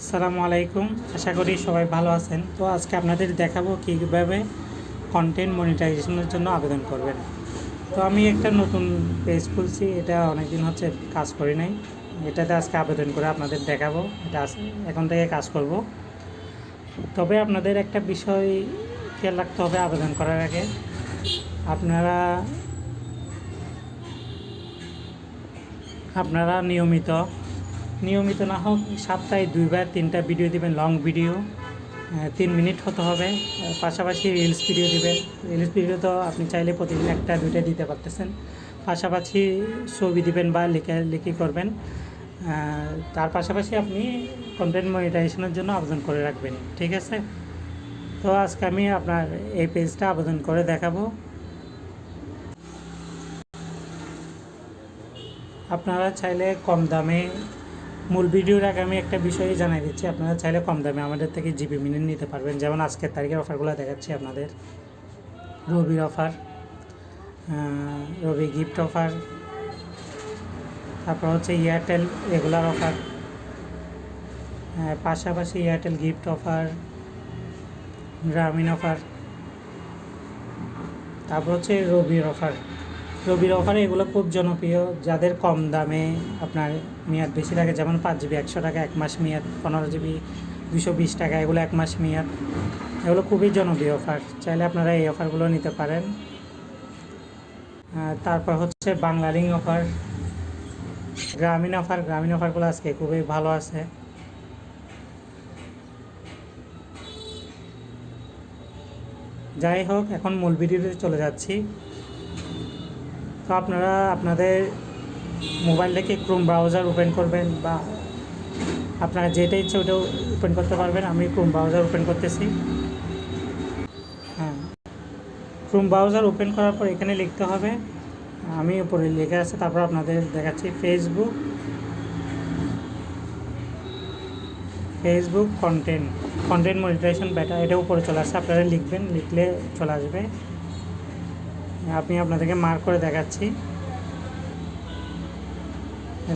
আসসালামু আলাইকুম, আশা করি সবাই ভালো আছেন। তো আজকে আপনাদের দেখাবো কীভাবে কন্টেন্ট মনিটাইজেশনের জন্য আবেদন করবেন। তো আমি একটা নতুন পেজ খুলছি, এটা অনেক দিন হচ্ছে কাজ করি নাই। এটাতে আজকে আবেদন করে আপনাদের দেখাবো, এটা এখন থেকে কাজ করব। তবে আপনাদের একটা বিষয় খেয়াল রাখতে হবে আবেদন করার আগে। আপনারা নিয়মিত না হোক সপ্তাহে 2 বা 3টা ভিডিও দিবেন, লং ভিডিও 3 মিনিট হতে হবে। পাশাপাশি রিলস ভিডিও দিবেন। রিলস ভিডিও তো আপনি চাইলে প্রতিদিন 1-2টা দিতে পারতেছেন। পাশাপাশি ছবি দিবেন বা লেখালেখি করবেন। তার পাশাপাশি আপনি কন্টেন্ট মনিটাইজেশনের জন্য আবেদন করে রাখবেন, ঠিক আছে? তো আজকে আমি আপনার এই পেজটা আবেদন করে দেখাবো। আপনারা চাইলে কম দামে, মূল ভিডিওর আগে আমি একটা বিষয় জানাই দিচ্ছি, আপনারা চাইলে কম দামে আমাদের থেকে জিবি মিনিট নিতে পারবেন। যেমন আজকের তারিখের অফারগুলো দেখাচ্ছি আপনাদের। রবির অফার, রবি গিফট অফার, তারপর হচ্ছে এয়ারটেল রেগুলার অফার, পাশাপাশি এয়ারটেল গিফট অফার, গ্রামীণ অফার, তারপর হচ্ছে রবির অফারে এগুলো খুব জনপ্রিয়। যাদের কম দামে আপনার মেয়াদ বেশি লাগে, যেমন 5 জিবি 100 টাকা 1 মাস মেয়াদ, 15 জিবি 220 টাকা, এগুলো 1 মাস মেয়াদ। এগুলো খুবই জনপ্রিয় অফার, চাইলে আপনারা এই অফারগুলো নিতে পারেন। তারপর হচ্ছে বাংলালিং অফার, গ্রামীণ অফারগুলো আজকে খুবই ভালো আছে। যাই হোক, এখন মূল ভিডিওতে চলে যাচ্ছি। তো আপনারা আপনাদের মোবাইল থেকে ক্রোম ব্রাউজার ওপেন করবেন, বা আপনারা যেটা ইচ্ছে ওটাও ওপেন করতে পারবেন। আমি ক্রোম ব্রাউজার ওপেন করতেছি। ক্রোম ব্রাউজার ওপেন করার পর এখানে লিখতে হবে, আমি উপরে লেখা আছে, তারপর আপনাদের দেখাচ্ছি ফেসবুক কন্টেন্ট মনিটাইজেশন বেটা, এটা উপরে চলে আসছে। আপনারা লিখবেন, লিখলে চলে আসবে। আমি আপনাদেরকে মার্ক করে দেখাচ্ছি,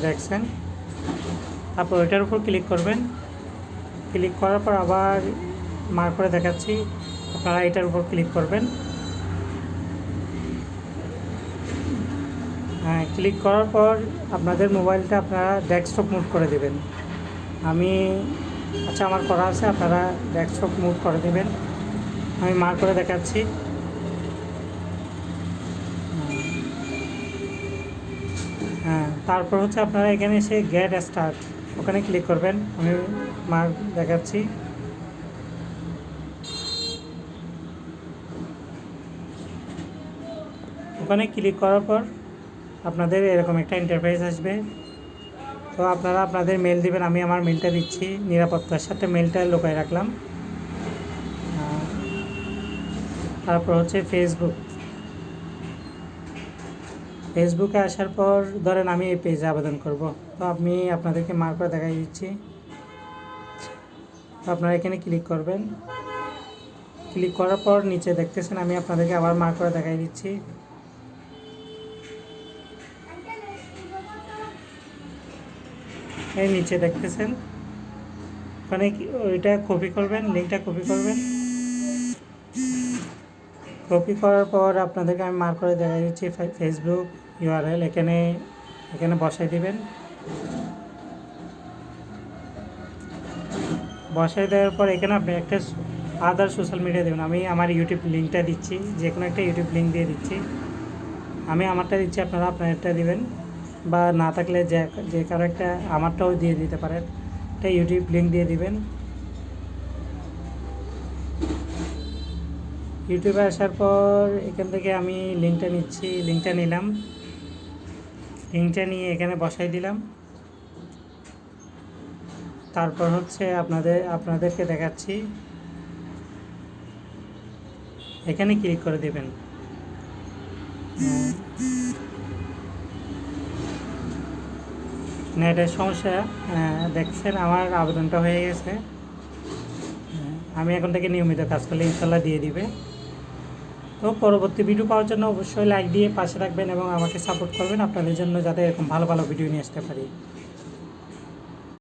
দেখছেন। তারপর ওইটার উপর ক্লিক করবেন। ক্লিক করার পর আবার মার্ক করে দেখাচ্ছি, আপনারা এটার উপর ক্লিক করবেন। ক্লিক করার পর আপনাদের মোবাইলটা আপনারা ডেস্কটপ মুড করে দেবেন। আমার করা আছে, আপনারা ডেস্কটপ মুড করে দেবেন। আমি মার্ক করে দেখাচ্ছি। তারপর হচ্ছে আপনারা এখানে এসে গেট স্টার্ট, ওখানে ক্লিক করবেন। আমি মার্ক দেখাচ্ছি। ওখানে ক্লিক করার পর আপনাদের এরকম একটা ইন্টারফেস আসবে। তো আপনারা আপনাদের মেল দিবেন। আমি আমার মেলটা দিচ্ছি, নিরাপত্তার সাথে মেলটা লুকায় রাখলাম। তারপর হচ্ছে ফেসবুকে আসার পর ধরেন আমি এই পেজে আবেদন করব। তো আমি আপনাদেরকে মার্ক করে দেখাই দিচ্ছি। তো আপনারা এখানে ক্লিক করবেন। ক্লিক করার পর নিচে দেখতেছেন, আমি আপনাদেরকে আবার মার্ক করে দেখাই দিচ্ছি। এই নিচে দেখতেছেন, ওখানে ওইটা কপি করবেন, লিঙ্কটা কপি করবেন। কপি করার পর আপনাদেরকে আমি মার্ক করে দেখাই দিচ্ছি ফেসবুক ইউআরএল, এখানে বসাই দিবেন। বসাই দেওয়ার পর এখানে আপনি একটা আদার সোশ্যাল মিডিয়া দেবেন। আমি আমার ইউটিউব লিঙ্কটা দিচ্ছি, যে কোনো একটা ইউটিউব লিঙ্ক দিয়ে দিচ্ছি। আমি আমারটা দিচ্ছি, আপনারা আপনারটা দিবেন, বা না থাকলে যে কারো একটা আমারটাও দিয়ে দিতে পারেন। একটা ইউটিউব লিঙ্ক দিয়ে দিবেন। ইউটিউবে আসার পর এখান থেকে আমি লিঙ্কটা নিচ্ছি, লিঙ্কটা নিলাম। লিঙ্কটা নিয়ে এখানে বসাই দিলাম। তারপর হচ্ছে আপনাদেরকে দেখাচ্ছি, এখানে ক্লিক করে দেবেন। নেটের সমস্যা, দেখছেন আমার আবেদনটা হয়ে গেছে। আমি এখন থেকে নিয়মিত কাজ করলে ইনশাল্লাহ দিয়ে দিবে। তো পরবর্তী ভিডিও পাওয়ার জন্য অবশ্যই লাইক দিয়ে পাশে রাখবেন এবং আমাকে সাপোর্ট করবেন, আপনাদের জন্য যাতে এরকম ভালো ভালো ভিডিও নিয়ে আসতে পারি।